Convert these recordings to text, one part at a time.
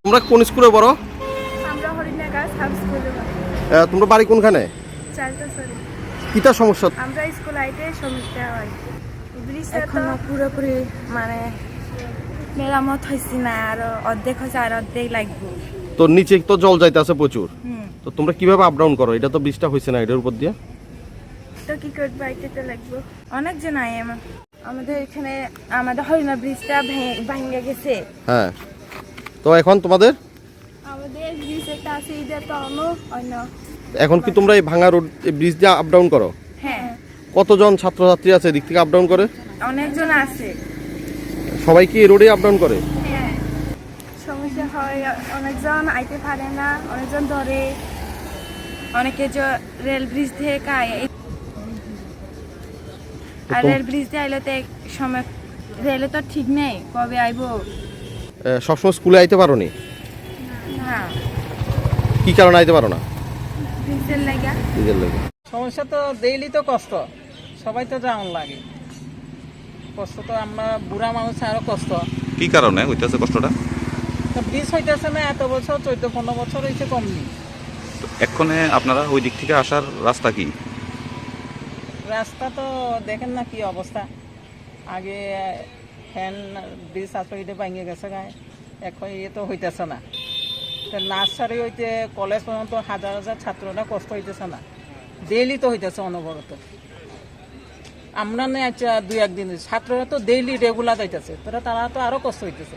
তোমরা কোন স্কুলে পড়ো? আমরা হরিণাগাছ হাউস স্কুলে পড়ি। তোমরা বাড়ি কোনখানে? চালতাছড়ি। কিটা সমস্যা? আমরা স্কুল আইতে সমস্যা হয়। ব্রিজটা তো পুরোপুরি মানে মেরামত হইছে না, আর অর্ধেক হইছে, আর অর্ধেক লাগবে। তো নিচে তো জল যাইতেছে প্রচুর, তো তোমরা কিভাবে আপ ডাউন করো? এটা তো ব্রিজটা হইছে না, এটার উপর দিয়ে তো কি করবে, আইতে লাগবে। অনেক জন আয় আমাদের এখানে, আমাদের হরিণা ব্রিজটা ভেঙে গেছে। হ্যাঁ, তো এখন তোমাদের আমাদের ব্রিজ একটা আছে, এটা তো অন্য। এখন কি তোমরা এই ভাঙা রোড ব্রিজ দিয়ে আপ ডাউন করো? হ্যাঁ। কতজন ছাত্রছাত্রী আছে এদিক থেকে আপ ডাউন করে? অনেকজন আছে। সবাই কি এই রোডে আপ ডাউন করে? হ্যাঁ, সমস্যা হয়, অনেকজন আইতে পারে না, অনেকজন ধরে, অনেকে রেল ব্রিজ থেকে আয়। আর রেল ব্রিজ দিয়ে আইলে তো সময়, রেলে তো ঠিক নেই কবে আইবো। সবসময় স্কুলে আইতে পারো নি? না, কি কারণে আইতে পারো না? ব্রিজের লাগা। ব্রিজের লাগে সমস্যা তো ডেইলি তো কষ্ট, সবাই তো যেমন লাগে কষ্ট, তো আমরা বুড়া মানুষ আরো কষ্ট। কি কারণে হইতেছে কষ্টটা? তো ব্রিজ হইতেছে না, এত বছর 14-15 বছর হয়েছে কমনি। এক্ষণে আপনারা ওই দিক থেকে আসার রাস্তা কি? রাস্তা তো দেখেন না কি অবস্থা, আগে ফ্যান ব্রিজ আসলে ভাঙিয়ে গেছে গায়ে, এখন ইয়ে তো হইতেছে না। তো নার্সারি হইতে কলেজ পর্যন্ত হাজার হাজার ছাত্ররা কষ্ট হইতেছে না, ডেইলি তো হইতেছে অনবরত। আমরা না আচ্ছা 2-1 দিন, ছাত্ররা তো ডেইলি রেগুলার যাইতেছে, তারা তো আরো কষ্ট হইতেছে।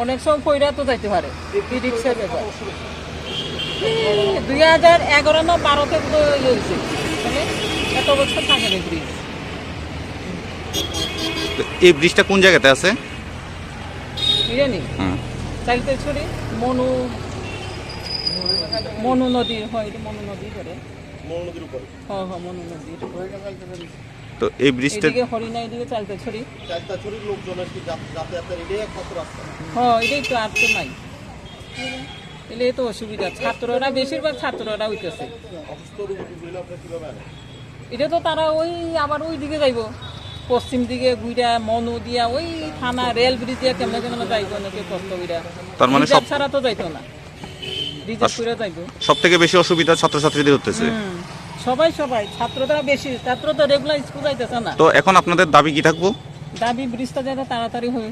অনেক সময় পয়রা তো যাইতে পারে, রিক্সার ব্যাপার। 2011 না 12-তে হয়েছে, মানে এত বছর থাকে না ব্রিজ। এই ব্রিজটা কোন জায়গাতে আছে? বিরিয়ানি চালতেছড়ি মনু নদী হয়, মনু নদী করে, মনু নদী। তো এই ব্রিজটা হরিণা, এদিকে চালতেছড়ি লোকজনের এটাই তো, আর তো নাই। এলে তো অসুবিধা, ছাত্ররা বেশিরভাগ ছাত্ররা হইতেছে। এটা তো তারা ওই আবার ওই দিকে যাইব, পশ্চিম দিকে ঘুরা মনু দিয়া ওই থানা রেল ব্রিজ দিয়া কেমন কেমন যাইব, অনেকে কষ্ট কইরা। তার মানে সব ছাড়া তো যাইতো না, রিজার্ভ করে যাইব। সব থেকে বেশি অসুবিধা ছাত্রছাত্রীদের হতেছে। সবাই ছাত্ররা বেশি, ছাত্র তো রেগুলার স্কুল যাইতেছে না। তো এখন আপনাদের দাবি কি থাকবো? দাবি ব্রিজটা যাতে তাড়াতাড়ি হয়।